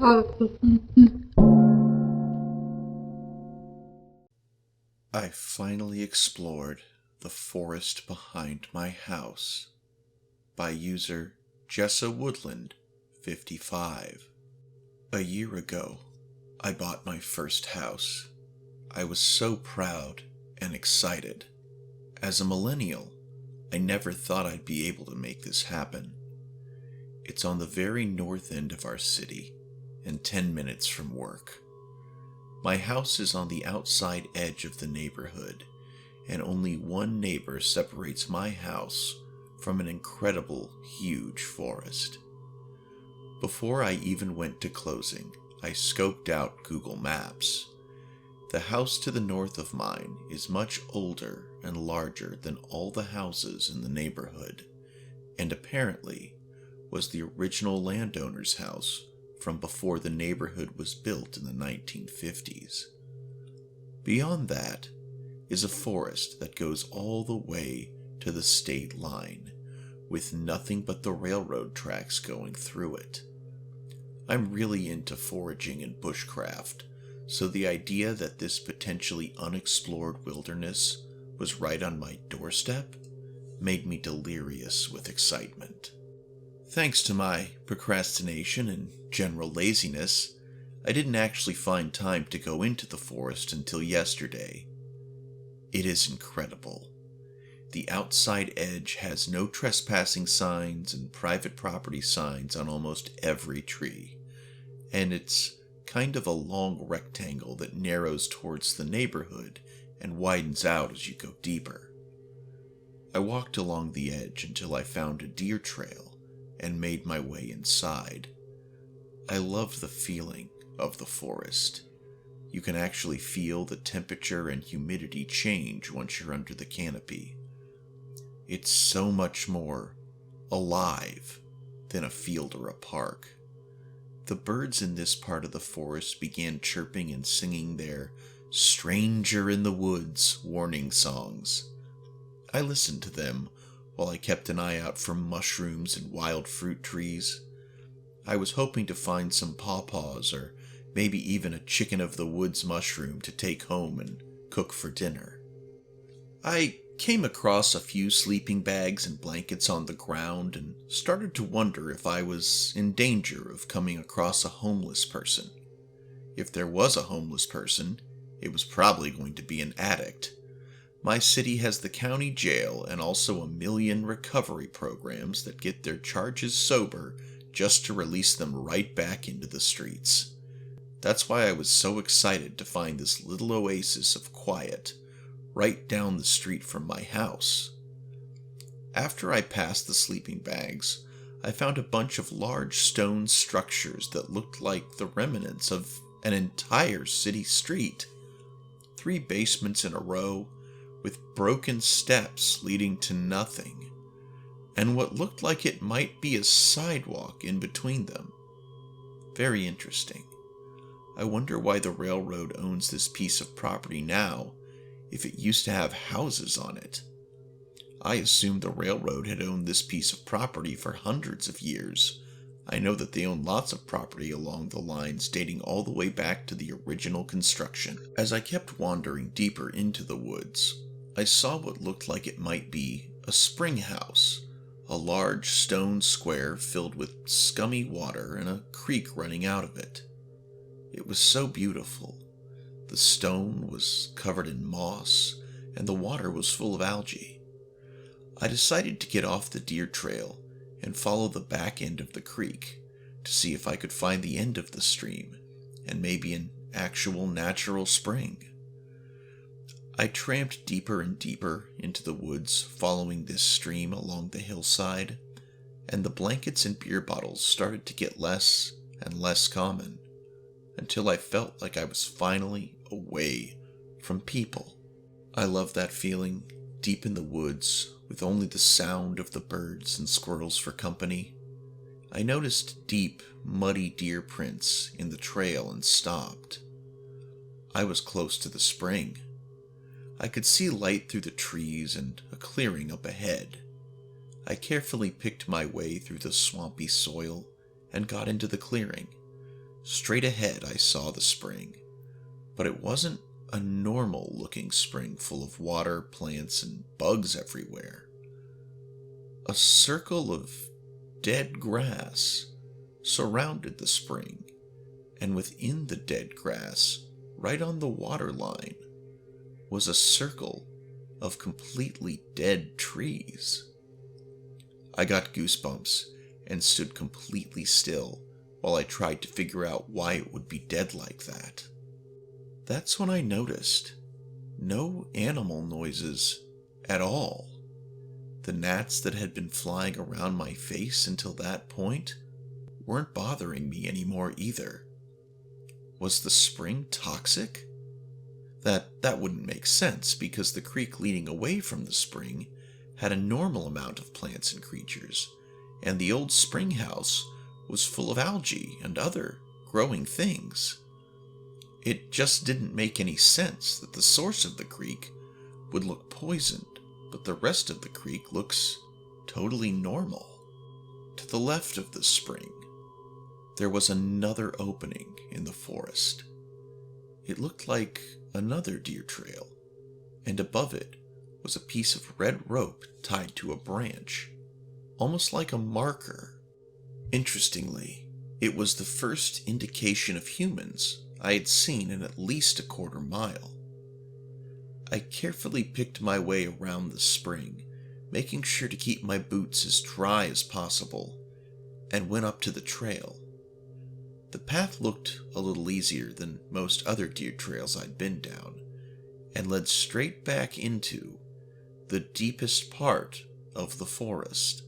I finally explored the forest behind my house by user Jessawoodland55. A year ago, I bought my first house. I was so proud and excited. As a millennial, I never thought I'd be able to make this happen. It's on the very north end of our city and 10 minutes from work. My house is on the outside edge of the neighborhood, and only one neighbor separates my house from an incredible, huge forest. Before I even went to closing, I scoped out Google Maps. The house to the north of mine is much older and larger than all the houses in the neighborhood, and apparently was the original landowner's house from before the neighborhood was built in the 1950s. Beyond that is a forest that goes all the way to the state line, with nothing but the railroad tracks going through it. I'm really into foraging and bushcraft, so the idea that this potentially unexplored wilderness was right on my doorstep made me delirious with excitement. Thanks to my procrastination and general laziness, I didn't actually find time to go into the forest until yesterday. It is incredible. The outside edge has no trespassing signs and private property signs on almost every tree, and it's kind of a long rectangle that narrows towards the neighborhood and widens out as you go deeper. I walked along the edge until I found a deer trail and made my way inside. I love the feeling of the forest. You can actually feel the temperature and humidity change once you're under the canopy. It's so much more alive than a field or a park. The birds in this part of the forest began chirping and singing their "Stranger in the Woods" warning songs. I listened to them while I kept an eye out for mushrooms and wild fruit trees. I was hoping to find some pawpaws or maybe even a chicken of the woods mushroom to take home and cook for dinner. I came across a few sleeping bags and blankets on the ground and started to wonder if I was in danger of coming across a homeless person. If there was a homeless person, it was probably going to be an addict. My city has the county jail and also a million recovery programs that get their charges sober just to release them right back into the streets. That's why I was so excited to find this little oasis of quiet right down the street from my house. After I passed the sleeping bags, I found a bunch of large stone structures that looked like the remnants of an entire city street. 3 basements in a row, with broken steps leading to nothing, and what looked like it might be a sidewalk in between them. Very interesting. I wonder why the railroad owns this piece of property now, if it used to have houses on it. I assumed the railroad had owned this piece of property for hundreds of years. I know that they own lots of property along the lines dating all the way back to the original construction. As I kept wandering deeper into the woods, I saw what looked like it might be a spring house, a large stone square filled with scummy water and a creek running out of it. It was so beautiful. The stone was covered in moss, and the water was full of algae. I decided to get off the deer trail and follow the back end of the creek to see if I could find the end of the stream and maybe an actual natural spring. I tramped deeper and deeper into the woods following this stream along the hillside, and the blankets and beer bottles started to get less and less common, until I felt like I was finally away from people. I love that feeling, deep in the woods, with only the sound of the birds and squirrels for company. I noticed deep, muddy deer prints in the trail and stopped. I was close to the spring. I could see light through the trees and a clearing up ahead. I carefully picked my way through the swampy soil and got into the clearing. Straight ahead, I saw the spring, but it wasn't a normal looking spring full of water, plants, and bugs everywhere. A circle of dead grass surrounded the spring, and within the dead grass, right on the water line, was a circle of completely dead trees. I got goosebumps and stood completely still while I tried to figure out why it would be dead like that. That's when I noticed no animal noises at all. The gnats that had been flying around my face until that point weren't bothering me anymore either. Was the spring toxic? That wouldn't make sense because the creek leading away from the spring had a normal amount of plants and creatures, and the old spring house was full of algae and other growing things. It just didn't make any sense that the source of the creek would look poisoned, but the rest of the creek looks totally normal. To the left of the spring, there was another opening in the forest. It looked like another deer trail, and above it was a piece of red rope tied to a branch, almost like a marker. Interestingly, it was the first indication of humans I had seen in at least a quarter mile. I carefully picked my way around the spring, making sure to keep my boots as dry as possible, and went up to the trail. The path looked a little easier than most other deer trails I'd been down, and led straight back into the deepest part of the forest.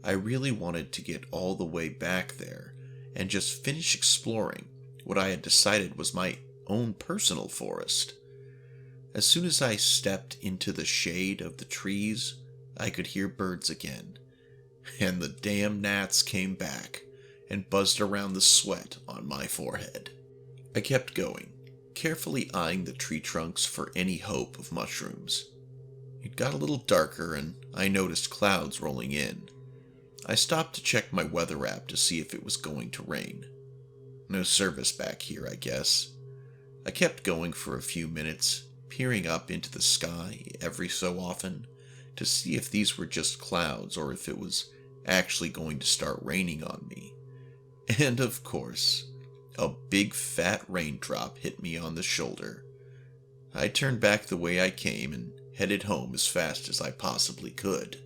I really wanted to get all the way back there and just finish exploring what I had decided was my own personal forest. As soon as I stepped into the shade of the trees, I could hear birds again, and the damn gnats came back and buzzed around the sweat on my forehead. I kept going, carefully eyeing the tree trunks for any hope of mushrooms. It got a little darker and I noticed clouds rolling in. I stopped to check my weather app to see if it was going to rain. No service back here, I guess. I kept going for a few minutes, peering up into the sky every so often to see if these were just clouds or if it was actually going to start raining on me. And of course, a big fat raindrop hit me on the shoulder. I turned back the way I came and headed home as fast as I possibly could.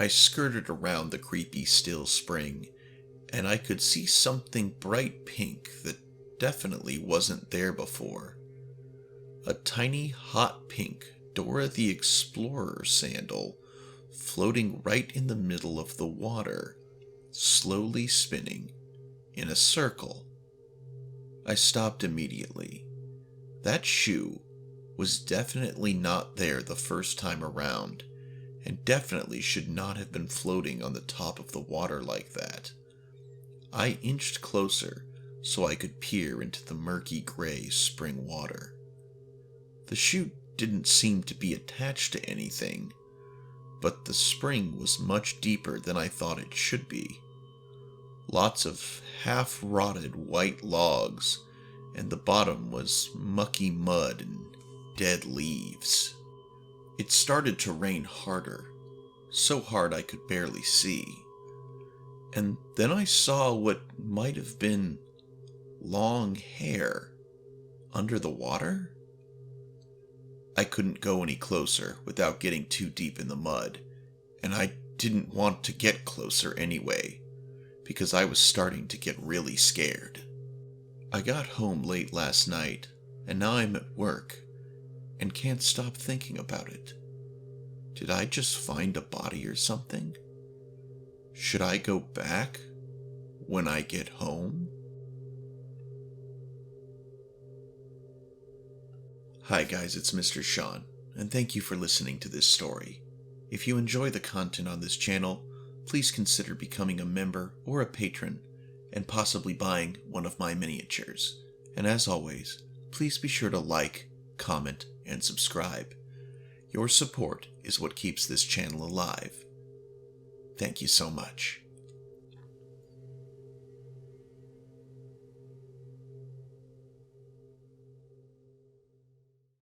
I skirted around the creepy still spring, and I could see something bright pink that definitely wasn't there before. A tiny hot pink Dora the Explorer sandal floating right in the middle of the water, slowly spinning in a circle. I stopped immediately. That shoe was definitely not there the first time around, and definitely should not have been floating on the top of the water like that. I inched closer so I could peer into the murky gray spring water. The shoe didn't seem to be attached to anything, but the spring was much deeper than I thought it should be. Lots of half-rotted white logs, and the bottom was mucky mud and dead leaves. It started to rain harder, so hard I could barely see. And then I saw what might have been long hair under the water. I couldn't go any closer without getting too deep in the mud, and I didn't want to get closer anyway, because I was starting to get really scared. I got home late last night, and now I'm at work, and can't stop thinking about it. Did I just find a body or something? Should I go back when I get home? Hi guys, it's Mr. Sean, and thank you for listening to this story. If you enjoy the content on this channel, please consider becoming a member or a patron, and possibly buying one of my miniatures. And as always, please be sure to like, comment, and subscribe. Your support is what keeps this channel alive. Thank you so much.